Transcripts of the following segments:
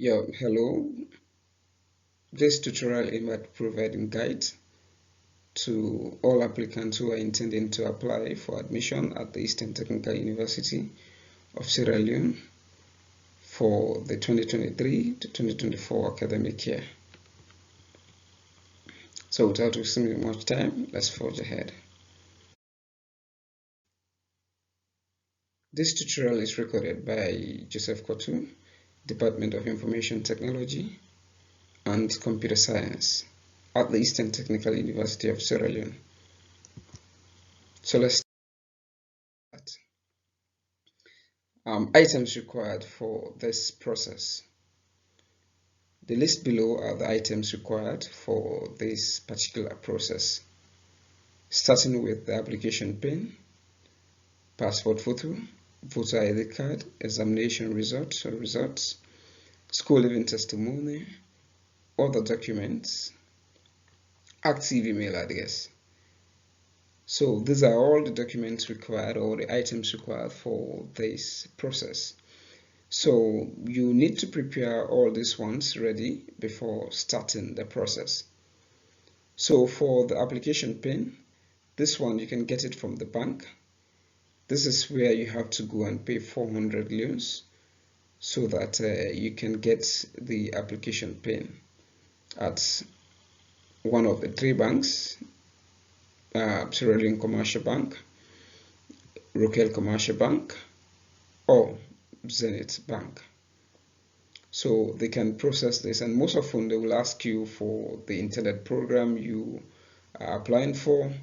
Yeah, hello. This tutorial aims at providing guides to all applicants who are intending to apply for admission at the Eastern Technical University of Sierra Leone for the 2023 to 2024 academic year. So without wasting much time, let's forge ahead. This tutorial is recorded by Joseph Kotu, Department of Information Technology and Computer Science at the Eastern Technical University of Sierra Leone. So let's start. Items required for this process. The list below are the items required for this particular process, starting with the application pin, passport photo, voter ID card, examination results, school leaving testimony, other documents, active email address. So these are all the documents required or the items required for this process. So you need to prepare all these ones ready before starting the process. So for the application pin, this one you can get it from the bank. This is where you have to go and pay 400 leones so that you can get the application pin at one of the three banks, Sierra Leone Commercial Bank, Rokel Commercial Bank, or Zenith Bank. So they can process this, and most often they will ask you for the internet program you are applying for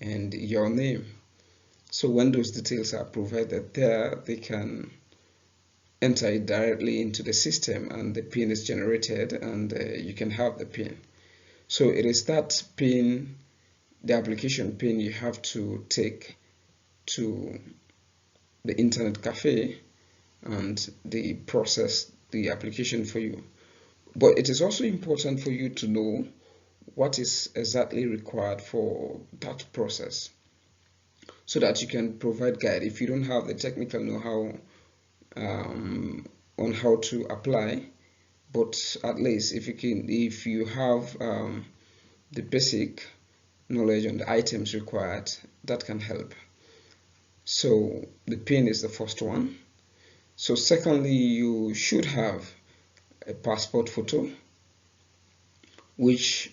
and your name. So when those details are provided there, they can enter it directly into the system and the pin is generated and you can have the pin. So it is that pin, the application pin, you have to take to the internet cafe and they process the application for you. But it is also important for you to know what is exactly required for that process so that you can provide guide if you don't have the technical know-how on how to apply. But at least if you have the basic knowledge on the items required, that can help. So the pin is the first one. So secondly, you should have a passport photo which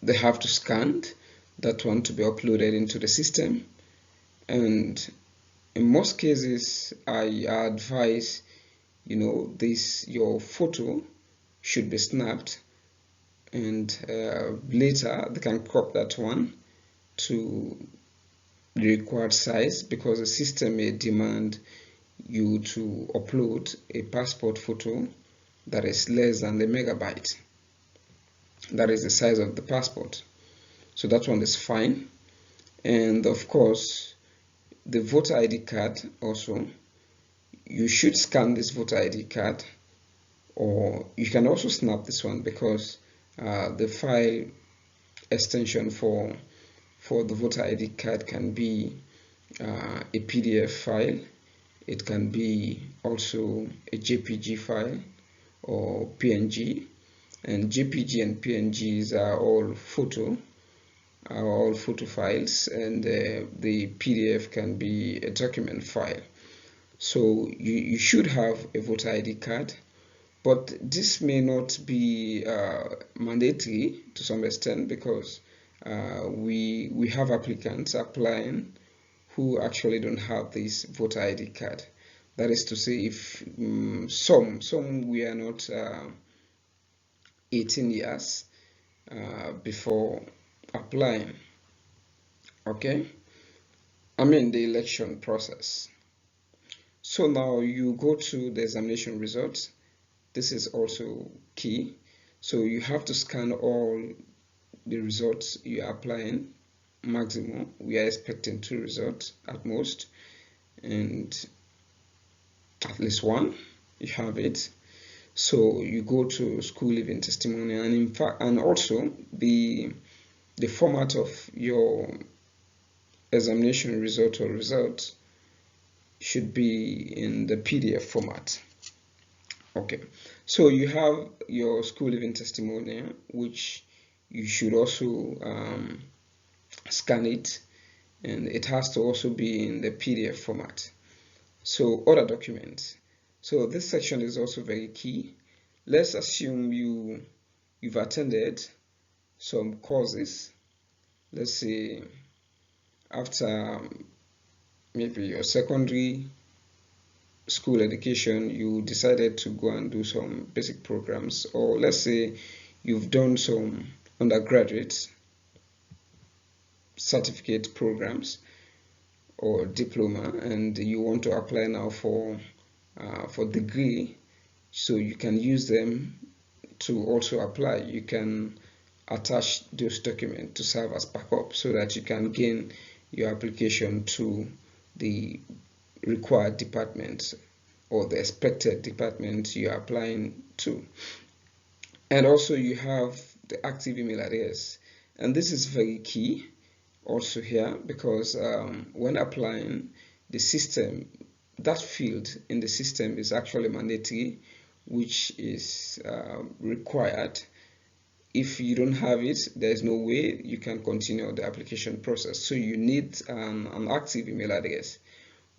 they have to scan that one to be uploaded into the system. And in most cases I advise your photo should be snapped and later they can crop that one to the required size because the system may demand you to upload a passport photo that is less than a megabyte. That is the size of the passport. So that one is fine. And of course, the voter ID card also, you should scan this voter ID card, or you can also snap this one because the file extension for the voter ID card can be a PDF file. It can be also a JPG file or PNG, and JPG and PNGs are all photo files, and the PDF can be a document file. So you should have a voter ID card, but this may not be mandatory to some extent because we have applicants applying who actually don't have this voter ID card. That is to say, if some we are not 18 years before applying. Okay, I mean the election process. So now you go to the examination results. This is also key. So you have to scan all the results you are applying. Maximum, we are expecting 2 results at most, and at least one, you have it. So you go to school leaving testimony, and in fact, and also the format of your examination result or results should be in the PDF format. Okay, so you have your school living testimonial, which you should also scan it, and it has to also be in the PDF format. So other documents. So this section is also very key. Let's assume you've attended some courses. Let's say after maybe your secondary school education, you decided to go and do some basic programs, or let's say you've done some undergraduate certificate programs or diploma, and you want to apply now for degree, so you can use them to also apply. You can attach those documents to serve as backup so that you can gain your application to the required department or the expected department you are applying to. And also you have the active email address, and this is very key also here, because when applying, the system, that field in the system is actually mandatory, which is required. If you don't have it, there's no way you can continue the application process. So you need an active email address.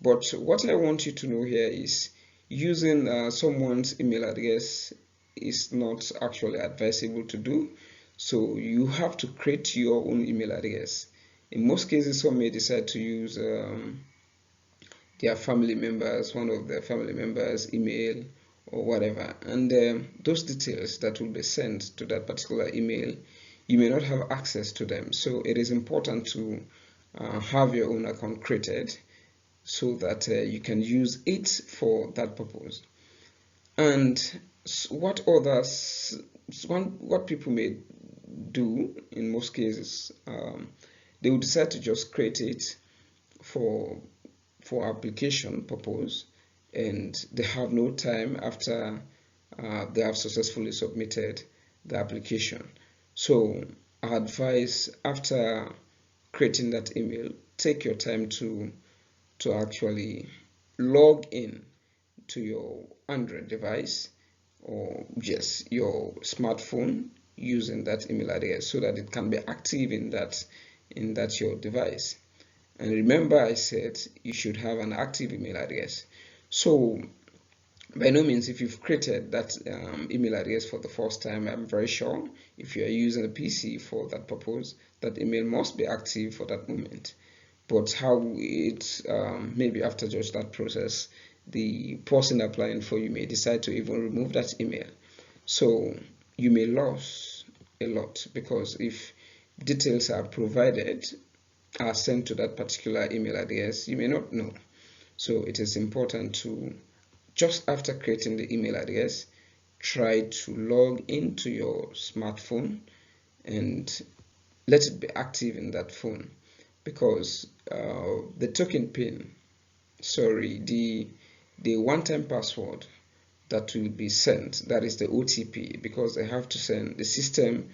But what I want you to know here is using someone's email address is not actually advisable to do. So you have to create your own email address. In most cases, some may decide to use their family members, one of their family members' email or whatever, and those details that will be sent to that particular email, you may not have access to them. So it is important to have your own account created so that you can use it for that purpose. And what people may do in most cases, they will decide to just create it for application purpose, and they have no time after they have successfully submitted the application. So I advise, after creating that email, take your time to actually log in to your Android device or just your smartphone using that email address so that it can be active in that your device. And remember, I said you should have an active email address. So by no means, if you've created that email address for the first time, I'm very sure if you are using a PC for that purpose, that email must be active for that moment. But how it maybe after just that process, the person applying for you may decide to even remove that email. So you may lose a lot, because if details are provided, are sent to that particular email address, you may not know. So it is important to, just after creating the email address, try to log into your smartphone and let it be active in that phone, because the token pin, the one-time password that will be sent, that is the OTP, because they have to send, the system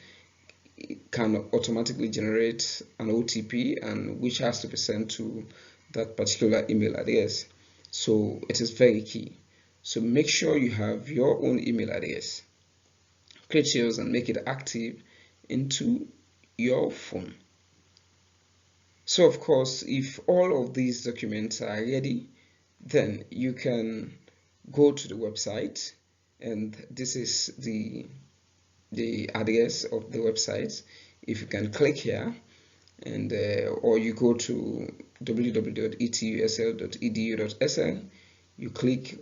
can automatically generate an OTP, and which has to be sent to that particular email address. So it is very key. So make sure you have your own email address, create yours and make it active into your phone. So of course, if all of these documents are ready, then you can go to the website, and this is the address of the website. If you can click here, and or you go to www.etusl.edu.sl, you click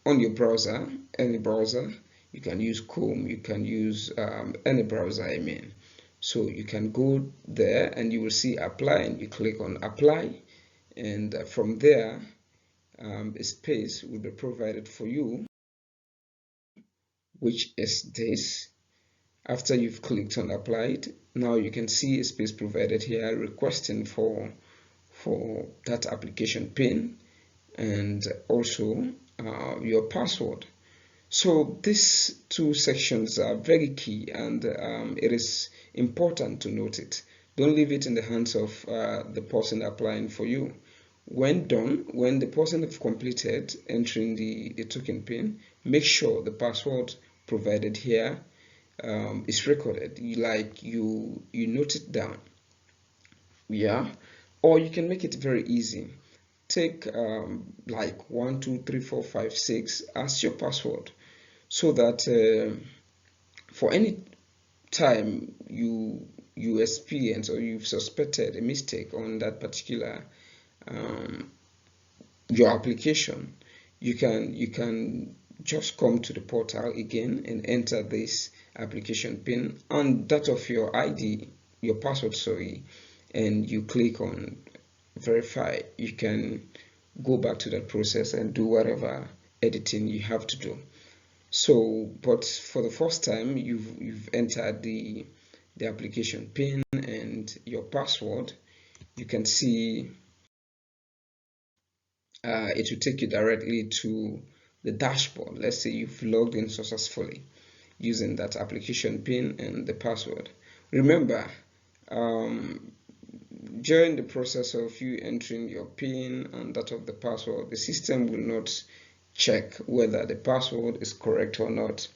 on your browser, any browser. You can use Chrome, you can use any browser, I mean. So you can go there and you will see apply, and you click on apply, and from there a space will be provided for you, which is this. After you've clicked on applied, now you can see a space provided here requesting for that application pin and also your password. So these two sections are very key, and it is important to note it. Don't leave it in the hands of the person applying for you. When done, when the person have completed entering the token pin, make sure the password provided here is recorded. You note it down, yeah. Or you can make it very easy. Take like 1 2 3 4 5 6 as your password, so that for any time you experience or you've suspected a mistake on that particular um, your application, you can just come to the portal again and enter this application pin and that of your ID, your password, sorry, and you click on verify. You can go back to that process and do whatever editing you have to do. So, but for the first time, you've entered the application pin and your password. You can see it will take you directly to the dashboard. Let's say you've logged in successfully using that application pin and the password. Remember, um, during the process of you entering your pin and that of the password, the system will not check whether the password is correct or not.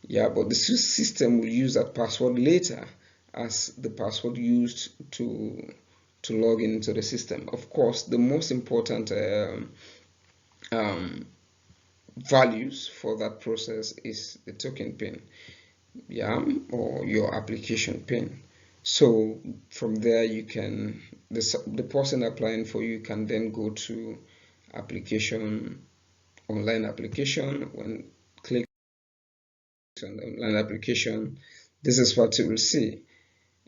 Yeah, but the system will use that password later as the password used to log into the system. Of course, the most important um, values for that process is the token pin, yeah, or your application pin. So from there, the person applying for you can then go to application, online application. When click on the online application, this is what you will see.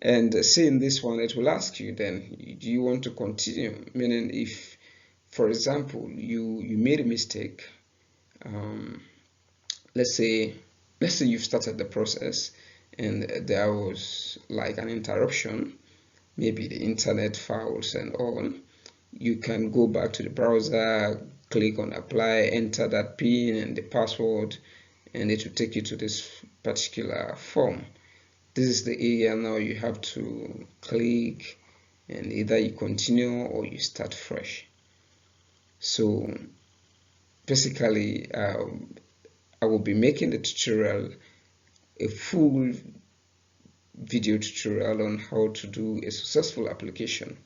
And seeing this one, it will ask you then, do you want to continue? Meaning, if, for example, you made a mistake, um, let's say you've started the process and there was like an interruption, maybe the internet fails and all, you can go back to the browser, click on apply, enter that pin and the password, and it will take you to this particular form. This is the area now you have to click, and either you continue or you start fresh. So basically, I will be making the tutorial, a full video tutorial on how to do a successful application.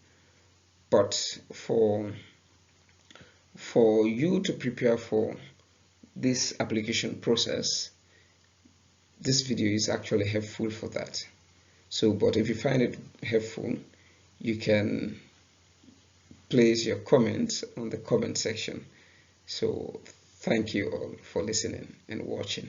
But for you to prepare for this application process, this video is actually helpful for that. So, but if you find it helpful, you can place your comments on the comment section. So thank you all for listening and watching.